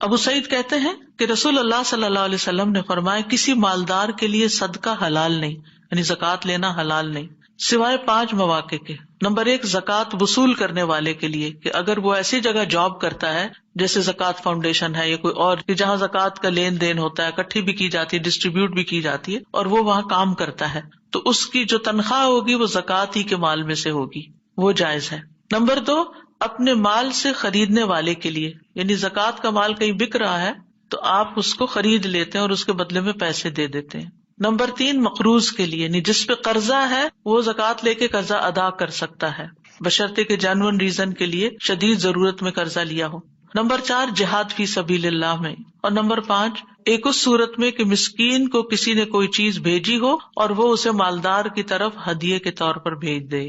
ابو سعید کہتے ہیں کہ رسول اللہ صلی اللہ علیہ وسلم نے فرمایا کسی مالدار کے لیے صدقہ حلال نہیں، یعنی زکوٰۃ لینا حلال نہیں، سوائے 5 مواقع کے۔ نمبر 1، زکوٰۃ وصول کرنے والے کے لیے، کہ اگر وہ ایسی جگہ جاب کرتا ہے جیسے زکوٰۃ فاؤنڈیشن ہے یا کوئی اور، کہ جہاں زکوٰۃ کا لین دین ہوتا ہے، اکٹھی بھی کی جاتی ہے، ڈسٹریبیوٹ بھی کی جاتی ہے، اور وہ وہاں کام کرتا ہے، تو اس کی جو تنخواہ ہوگی وہ زکوٰۃ ہی کے مال میں سے ہوگی، وہ جائز ہے۔ نمبر 2، اپنے مال سے خریدنے والے کے لیے، یعنی زکوٰۃ کا مال کہیں بک رہا ہے تو آپ اس کو خرید لیتے ہیں اور اس کے بدلے میں پیسے دے دیتے ہیں۔ نمبر 3، مقروض کے لیے، یعنی جس پہ قرضہ ہے وہ زکوٰۃ لے کے قرضہ ادا کر سکتا ہے، بشرطے کہ جینوئن ریزن کے لیے شدید ضرورت میں قرضہ لیا ہو۔ نمبر 4، جہاد فی سبیل اللہ میں۔ اور نمبر 5، ایک اس صورت میں کہ مسکین کو کسی نے کوئی چیز بھیجی ہو اور وہ اسے مالدار کی طرف ہدیے کے طور پر بھیج دے،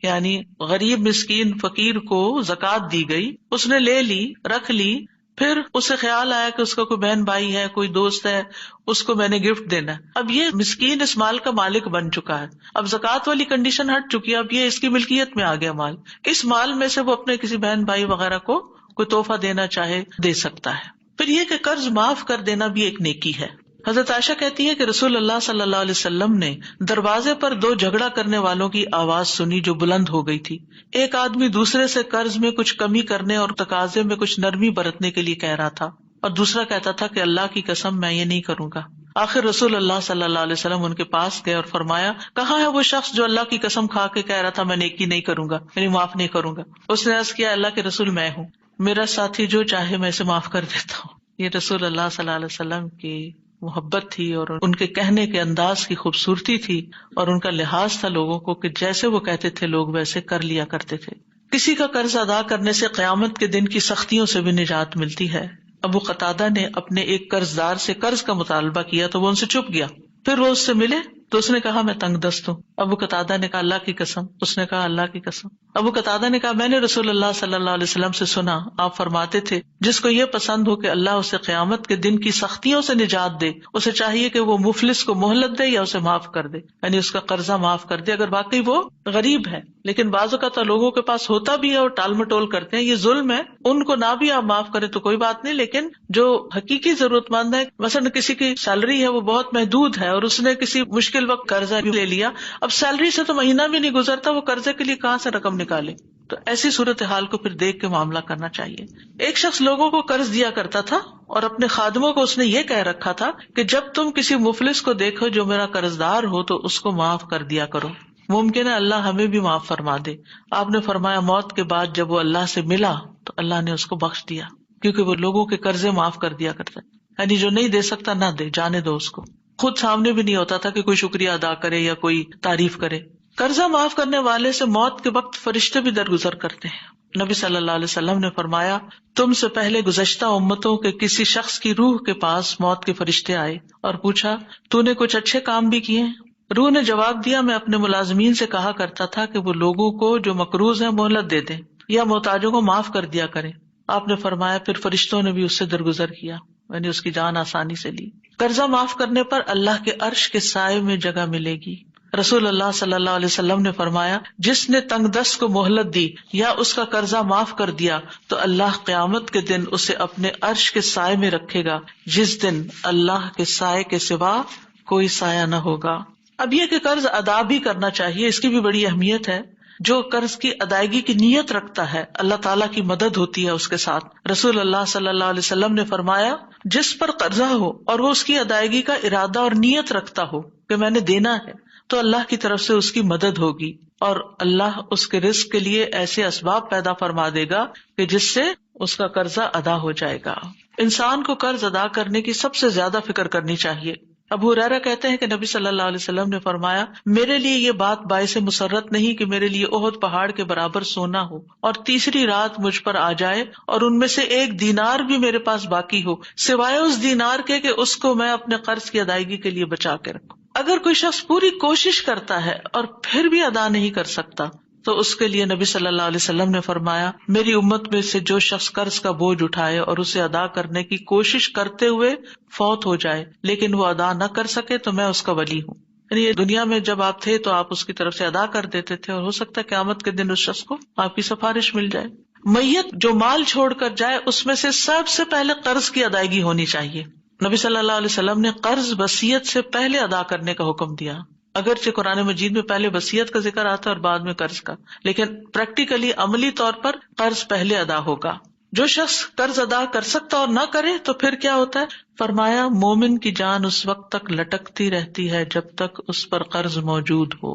یعنی غریب مسکین فقیر کو زکوٰۃ دی گئی، اس نے لے لی، رکھ لی، پھر اسے خیال آیا کہ اس کا کوئی بہن بھائی ہے، کوئی دوست ہے، اس کو میں نے گفٹ دینا ہے۔ اب یہ مسکین اس مال کا مالک بن چکا ہے، اب زکوٰۃ والی کنڈیشن ہٹ چکی ہے، اب یہ اس کی ملکیت میں آ گیا مال، اس مال میں سے وہ اپنے کسی بہن بھائی وغیرہ کو کوئی تحفہ دینا چاہے دے سکتا ہے۔ پھر یہ کہ قرض معاف کر دینا بھی ایک نیکی ہے۔ حضرت عائشہ کہتی ہے کہ رسول اللہ صلی اللہ علیہ وسلم نے دروازے پر 2 جھگڑا کرنے والوں کی آواز سنی جو بلند ہو گئی تھی۔ ایک آدمی دوسرے سے قرض میں کچھ کمی کرنے اور تقاضے میں کچھ نرمی برتنے کے لیے کہہ رہا تھا، اور دوسرا کہتا تھا کہ اللہ کی قسم میں یہ نہیں کروں گا۔ آخر رسول اللہ صلی اللہ علیہ وسلم ان کے پاس گئے اور فرمایا، کہاں ہے وہ شخص جو اللہ کی قسم کھا کے کہہ رہا تھا میں نیکی نہیں کروں گا، یعنی معاف نہیں کروں گا؟ اس نے عرض کیا، اللہ کے رسول میں ہوں، میرا ساتھی جو چاہے میں اسے معاف کر دیتا ہوں۔ یہ رسول اللہ صلی اللہ علیہ وسلم کی محبت تھی اور ان کے کہنے کے انداز کی خوبصورتی تھی، اور ان کا لحاظ تھا لوگوں کو کہ جیسے وہ کہتے تھے لوگ ویسے کر لیا کرتے تھے۔ کسی کا قرض ادا کرنے سے قیامت کے دن کی سختیوں سے بھی نجات ملتی ہے۔ ابو قتادہ نے اپنے ایک قرض دار سے قرض کا مطالبہ کیا تو وہ ان سے چپ گیا، پھر وہ اس سے ملے تو اس نے کہا میں تنگ دست ہوں۔ ابو قتادہ نے کہا اللہ کی قسم، اس نے کہا اللہ کی قسم۔ ابو قتادہ نے کہا میں نے رسول اللہ صلی اللہ علیہ وسلم سے سنا، آپ فرماتے تھے جس کو یہ پسند ہو کہ اللہ اسے قیامت کے دن کی سختیوں سے نجات دے، اسے چاہیے کہ وہ مفلس کو مہلت دے یا اسے معاف کر دے، یعنی اس کا قرضہ معاف کر دے اگر واقعی وہ غریب ہے۔ لیکن بعض اوقات لوگوں کے پاس ہوتا بھی ہے اور ٹال مٹول کرتے ہیں، یہ ظلم ہے۔ ان کو نہ بھی آپ معاف کریں تو کوئی بات نہیں، لیکن جو حقیقی ضرورت مند ہے، مثلا کسی کی سیلری ہے وہ بہت محدود ہے اور اس نے کسی مشکل وقت قرضہ بھی لے لیا، اب سیلری سے تو مہینہ بھی نہیں گزرتا، وہ قرضے کے لیے کہاں سے رقم نکالے؟ تو ایسی صورتحال کو پھر دیکھ کے معاملہ کرنا چاہیے۔ ایک شخص لوگوں کو قرض دیا کرتا تھا اور اپنے خادموں کو اس نے یہ کہہ رکھا تھا کہ جب تم کسی مفلس کو دیکھو جو میرا قرض دار ہو تو اس کو معاف کر دیا کرو، ممکن ہے اللہ ہمیں بھی معاف فرما دے۔ آپ نے فرمایا موت کے بعد جب وہ اللہ سے ملا تو اللہ نے اس کو بخش دیا، کیونکہ وہ لوگوں کے قرضے معاف کر دیا کرتا ہے، یعنی جو نہیں دے سکتا نہ دے، جانے دو اس کو۔ خود سامنے بھی نہیں ہوتا تھا کہ کوئی شکریہ ادا کرے یا کوئی تعریف کرے۔ قرضہ معاف کرنے والے سے موت کے وقت فرشتے بھی درگزر کرتے ہیں۔ نبی صلی اللہ علیہ وسلم نے فرمایا تم سے پہلے گزشتہ امتوں کے کسی شخص کی روح کے پاس موت کے فرشتے آئے اور پوچھا تو نے کچھ اچھے کام بھی کیے؟ روح نے جواب دیا میں اپنے ملازمین سے کہا کرتا تھا کہ وہ لوگوں کو جو مقروض ہیں مہلت دے دیں یا محتاجوں کو معاف کر دیا کریں۔ آپ نے فرمایا پھر فرشتوں نے بھی اس سے درگزر کیا، یعنی اس کی جان آسانی سے لی۔ قرضہ معاف کرنے پر اللہ کے عرش کے سائے میں جگہ ملے گی۔ رسول اللہ صلی اللہ علیہ وسلم نے فرمایا جس نے تنگ دست کو مہلت دی یا اس کا قرضہ معاف کر دیا تو اللہ قیامت کے دن اسے اپنے عرش کے سائے میں رکھے گا، جس دن اللہ کے سائے کے سوا کوئی سایہ نہ ہوگا۔ اب یہ کہ قرض ادا بھی کرنا چاہیے، اس کی بھی بڑی اہمیت ہے۔ جو قرض کی ادائیگی کی نیت رکھتا ہے اللہ تعالیٰ کی مدد ہوتی ہے اس کے ساتھ۔ رسول اللہ صلی اللہ علیہ وسلم نے فرمایا جس پر قرضہ ہو اور وہ اس کی ادائیگی کا ارادہ اور نیت رکھتا ہو کہ میں نے دینا ہے تو اللہ کی طرف سے اس کی مدد ہوگی، اور اللہ اس کے رزق کے لیے ایسے اسباب پیدا فرما دے گا کہ جس سے اس کا قرضہ ادا ہو جائے گا۔ انسان کو قرض ادا کرنے کی سب سے زیادہ فکر کرنی چاہیے۔ ابو ہریرہ کہتے ہیں کہ نبی صلی اللہ علیہ وسلم نے فرمایا میرے لیے یہ بات باعث مسرت نہیں کہ میرے لیے احد پہاڑ کے برابر سونا ہو اور تیسری رات مجھ پر آ جائے اور ان میں سے 1 دینار بھی میرے پاس باقی ہو سوائے اس دینار کے کہ اس کو میں اپنے قرض کی ادائیگی کے لیے بچا کے رکھوں۔ اگر کوئی شخص پوری کوشش کرتا ہے اور پھر بھی ادا نہیں کر سکتا تو اس کے لیے نبی صلی اللہ علیہ وسلم نے فرمایا میری امت میں سے جو شخص قرض کا بوجھ اٹھائے اور اسے ادا کرنے کی کوشش کرتے ہوئے فوت ہو جائے لیکن وہ ادا نہ کر سکے تو میں اس کا ولی ہوں۔ یعنی دنیا میں جب آپ تھے تو آپ اس کی طرف سے ادا کر دیتے تھے اور ہو سکتا ہے قیامت کے دن اس شخص کو آپ کی سفارش مل جائے۔ میت جو مال چھوڑ کر جائے اس میں سے سب سے پہلے قرض کی ادائیگی ہونی چاہیے. نبی صلی اللہ علیہ وسلم نے قرض وصیت سے پہلے ادا کرنے کا حکم دیا. اگرچہ قرآن مجید میں پہلے وصیت کا ذکر آتا ہے اور بعد میں قرض کا، لیکن پریکٹیکلی عملی طور پر قرض پہلے ادا ہوگا. جو شخص قرض ادا کر سکتا اور نہ کرے تو پھر کیا ہوتا ہے؟ فرمایا مومن کی جان اس وقت تک لٹکتی رہتی ہے جب تک اس پر قرض موجود ہو.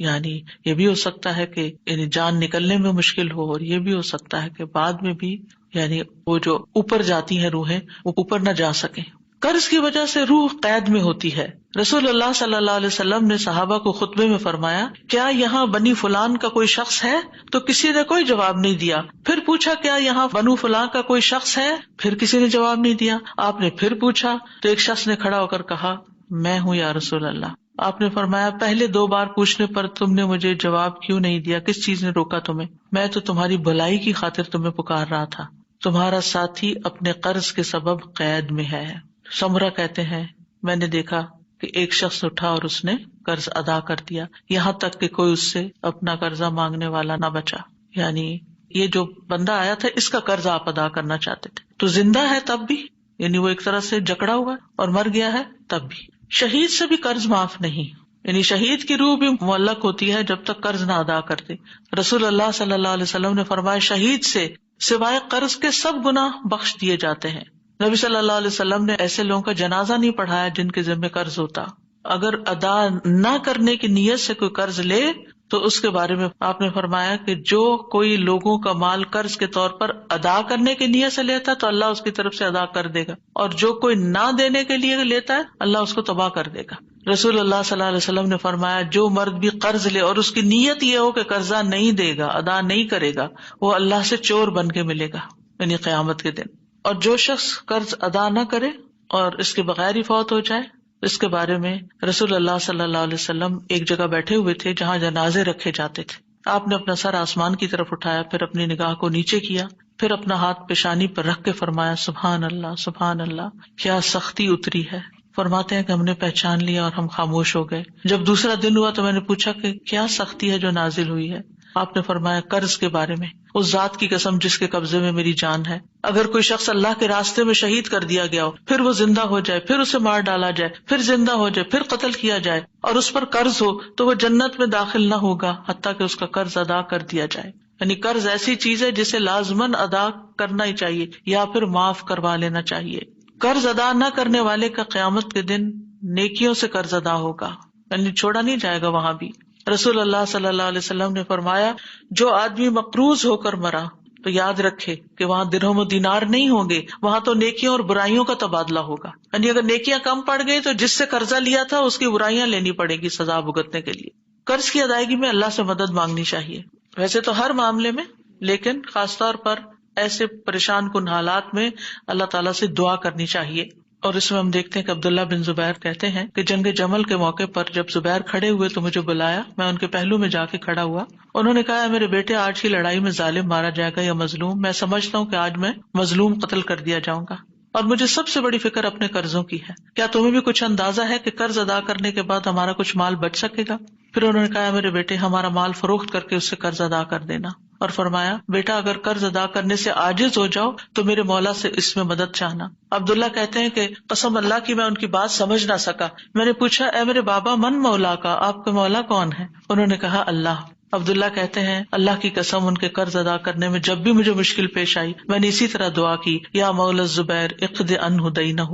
یعنی یہ بھی ہو سکتا ہے کہ یعنی جان نکلنے میں مشکل ہو، اور یہ بھی ہو سکتا ہے کہ بعد میں بھی یعنی وہ جو اوپر جاتی ہیں روحیں وہ اوپر نہ جا سکیں. قرض کی وجہ سے روح قید میں ہوتی ہے. رسول اللہ صلی اللہ علیہ وسلم نے صحابہ کو خطبے میں فرمایا، کیا یہاں بنی فلان کا کوئی شخص ہے؟ تو کسی نے کوئی جواب نہیں دیا. پھر پوچھا، کیا یہاں بنو فلان کا کوئی شخص ہے؟ پھر کسی نے جواب نہیں دیا. آپ نے پھر پوچھا تو ایک شخص نے کھڑا ہو کر کہا، میں ہوں یا رسول اللہ. آپ نے فرمایا، پہلے 2 بار پوچھنے پر تم نے مجھے جواب کیوں نہیں دیا؟ کس چیز نے روکا تمہیں؟ میں تو تمہاری بھلائی کی خاطر تمہیں پکار رہا تھا. تمہارا ساتھی اپنے قرض کے سبب قید میں ہے. سمرہ کہتے ہیں، میں نے دیکھا کہ ایک شخص اٹھا اور اس نے قرض ادا کر دیا، یہاں تک کہ کوئی اس سے اپنا قرضہ مانگنے والا نہ بچا. یعنی یہ جو بندہ آیا تھا اس کا قرض آپ ادا کرنا چاہتے تھے، تو زندہ ہے تب بھی، یعنی وہ ایک طرح سے جکڑا ہوا اور مر گیا ہے تب بھی. شہید سے بھی قرض معاف نہیں، یعنی شہید کی روح بھی معلق ہوتی ہے جب تک قرض نہ ادا کرتے. رسول اللہ صلی اللہ علیہ وسلم نے فرمایا، شہید سے سوائے قرض کے سب گناہ بخش دیے جاتے ہیں. نبی صلی اللہ علیہ وسلم نے ایسے لوگوں کا جنازہ نہیں پڑھایا جن کے ذمہ قرض ہوتا. اگر ادا نہ کرنے کی نیت سے کوئی قرض لے تو اس کے بارے میں آپ نے فرمایا کہ جو کوئی لوگوں کا مال قرض کے طور پر ادا کرنے کی نیت سے لیتا ہے تو اللہ اس کی طرف سے ادا کر دے گا، اور جو کوئی نہ دینے کے لیے لیتا ہے اللہ اس کو تباہ کر دے گا. رسول اللہ صلی اللہ علیہ وسلم نے فرمایا، جو مرد بھی قرض لے اور اس کی نیت یہ ہو کہ قرضہ نہیں دے گا، ادا نہیں کرے گا، وہ اللہ سے چور بن کے ملے گا یعنی قیامت کے دن. اور جو شخص قرض ادا نہ کرے اور اس کے بغیر ہی فوت ہو جائے، اس کے بارے میں رسول اللہ صلی اللہ علیہ وسلم ایک جگہ بیٹھے ہوئے تھے جہاں جنازے رکھے جاتے تھے. آپ نے اپنا سر آسمان کی طرف اٹھایا، پھر اپنی نگاہ کو نیچے کیا، پھر اپنا ہاتھ پیشانی پر رکھ کے فرمایا، سبحان اللہ سبحان اللہ، کیا سختی اتری ہے. فرماتے ہیں کہ ہم نے پہچان لیا اور ہم خاموش ہو گئے. جب دوسرا دن ہوا تو میں نے پوچھا کہ کیا سختی ہے جو نازل ہوئی ہے؟ آپ نے فرمایا، قرض کے بارے میں. اس ذات کی قسم جس کے قبضے میں میری جان ہے، اگر کوئی شخص اللہ کے راستے میں شہید کر دیا گیا ہو، پھر وہ زندہ ہو جائے، پھر اسے مار ڈالا جائے، پھر زندہ ہو جائے، پھر قتل کیا جائے اور اس پر قرض ہو، تو وہ جنت میں داخل نہ ہوگا حتیٰ کہ اس کا قرض ادا کر دیا جائے. یعنی قرض ایسی چیز ہے جسے لازماً ادا کرنا ہی چاہیے یا پھر معاف کروا لینا چاہیے. قرض ادا نہ کرنے والے کا قیامت کے دن نیکیوں سے قرض ادا ہوگا، یعنی چھوڑا نہیں جائے گا وہاں بھی. رسول اللہ صلی اللہ علیہ وسلم نے فرمایا، جو آدمی مقروض ہو کر مرا تو یاد رکھے کہ وہاں درہم و دینار نہیں ہوں گے، وہاں تو نیکیوں اور برائیوں کا تبادلہ ہوگا. یعنی اگر نیکیاں کم پڑ گئی تو جس سے قرضہ لیا تھا اس کی برائیاں لینی پڑے گی سزا بھگتنے کے لیے. قرض کی ادائیگی میں اللہ سے مدد مانگنی چاہیے، ویسے تو ہر معاملے میں، لیکن خاص طور پر ایسے پریشان کن حالات میں اللہ تعالیٰ سے دعا کرنی چاہیے. اور اس میں ہم دیکھتے ہیں کہ عبداللہ بن زبیر کہتے ہیں کہ جنگ جمل کے موقع پر جب زبیر کھڑے ہوئے تو مجھے بلایا، میں ان کے پہلو میں جا کے کھڑا ہوا. انہوں نے کہا، میرے بیٹے آج کی لڑائی میں ظالم مارا جائے گا یا مظلوم؟ میں سمجھتا ہوں کہ آج میں مظلوم قتل کر دیا جاؤں گا، اور مجھے سب سے بڑی فکر اپنے قرضوں کی ہے. کیا تمہیں بھی کچھ اندازہ ہے کہ قرض ادا کرنے کے بعد ہمارا کچھ مال بچ سکے گا؟ پھر انہوں نے کہا، میرے بیٹے ہمارا مال فروخت کر کے اس سے قرض ادا کر دینا. اور فرمایا، بیٹا اگر قرض ادا کرنے سے عاجز ہو جاؤ تو میرے مولا سے اس میں مدد چاہنا. عبداللہ کہتے ہیں کہ قسم اللہ کی میں ان کی بات سمجھ نہ سکا. میں نے پوچھا، اے میرے بابا، من مولا کا، آپ کا مولا کون ہے؟ انہوں نے کہا، اللہ. عبداللہ کہتے ہیں، اللہ کی قسم ان کے قرض ادا کرنے میں جب بھی مجھے مشکل پیش آئی میں نے اسی طرح دعا کی، یا مولا زبیر اقض عنہ دینہ،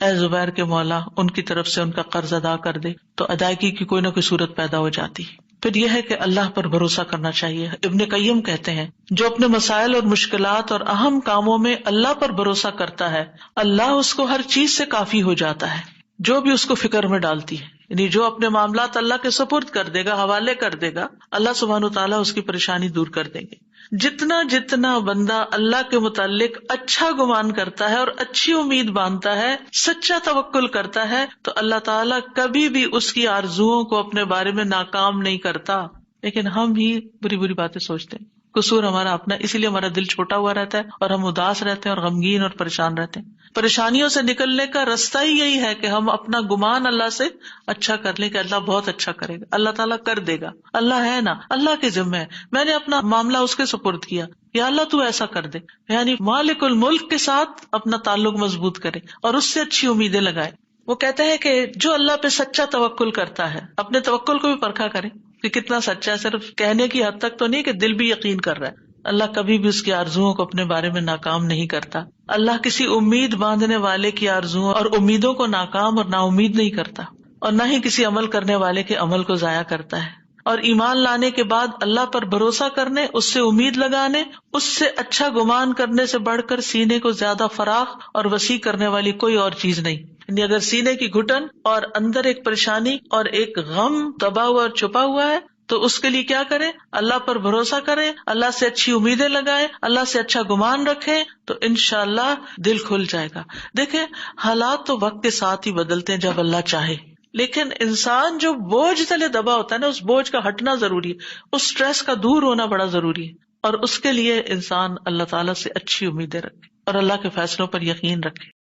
اے زبیر کے مولا ان کی طرف سے ان کا قرض ادا کر دے، تو ادائیگی کی کوئی نہ کوئی صورت پیدا ہو جاتی. پھر یہ ہے کہ اللہ پر بھروسہ کرنا چاہیے. ابن قیم کہتے ہیں، جو اپنے مسائل اور مشکلات اور اہم کاموں میں اللہ پر بھروسہ کرتا ہے، اللہ اس کو ہر چیز سے کافی ہو جاتا ہے جو بھی اس کو فکر میں ڈالتی ہے. یعنی جو اپنے معاملات اللہ کے سپرد کر دے گا، حوالے کر دے گا، اللہ سبحانہ وتعالیٰ اس کی پریشانی دور کر دیں گے. جتنا جتنا بندہ اللہ کے متعلق اچھا گمان کرتا ہے اور اچھی امید باندھتا ہے، سچا توکل کرتا ہے، تو اللہ تعالیٰ کبھی بھی اس کی آرزوؤں کو اپنے بارے میں ناکام نہیں کرتا. لیکن ہم ہی بری بری باتیں سوچتے ہیں، قصور ہمارا اپنا، اسی لیے ہمارا دل چھوٹا ہوا رہتا ہے اور ہم اداس رہتے ہیں اور غمگین اور پریشان رہتے ہیں. پریشانیوں سے نکلنے کا رستہ ہی یہی ہے کہ ہم اپنا گمان اللہ سے اچھا کر لیں کہ اللہ بہت اچھا کرے گا، اللہ تعالیٰ کر دے گا، اللہ ہے نا، اللہ کے ذمہ ہے، میں نے اپنا معاملہ اس کے سپرد کیا، یا اللہ تو ایسا کر دے، یعنی مالک الملک کے ساتھ اپنا تعلق مضبوط کرے اور اس سے اچھی امیدیں لگائے۔ وہ کہتے ہیں کہ جو اللہ پہ سچا توکل کرتا ہے اپنے توکل کو بھی پرکھا کرے کہ کتنا سچا ہے، صرف کہنے کی حد تک تو نہیں کہ دل بھی یقین کر رہا ہے۔ اللہ کبھی بھی اس کی آرزوؤں کو اپنے بارے میں ناکام نہیں کرتا۔ اللہ کسی امید باندھنے والے کی آرزوؤں اور امیدوں کو ناکام اور نا امید نہیں کرتا، اور نہ ہی کسی عمل کرنے والے کے عمل کو ضائع کرتا ہے۔ اور ایمان لانے کے بعد اللہ پر بھروسہ کرنے، اس سے امید لگانے، اس سے اچھا گمان کرنے سے بڑھ کر سینے کو زیادہ فراخ اور وسیع کرنے والی کوئی اور چیز نہیں۔ یعنی اگر سینے کی گھٹن اور اندر ایک پریشانی اور ایک غم دبا ہوا اور چھپا ہوا ہے تو اس کے لیے کیا کریں؟ اللہ پر بھروسہ کریں، اللہ سے اچھی امیدیں لگائیں، اللہ سے اچھا گمان رکھیں، تو انشاءاللہ دل کھل جائے گا۔ دیکھیں حالات تو وقت کے ساتھ ہی بدلتے ہیں جب اللہ چاہے، لیکن انسان جو بوجھ تلے دبا ہوتا ہے نا، اس بوجھ کا ہٹنا ضروری ہے، اس سٹریس کا دور ہونا بڑا ضروری ہے، اور اس کے لیے انسان اللہ تعالیٰ سے اچھی امیدیں رکھے اور اللہ کے فیصلوں پر یقین رکھے۔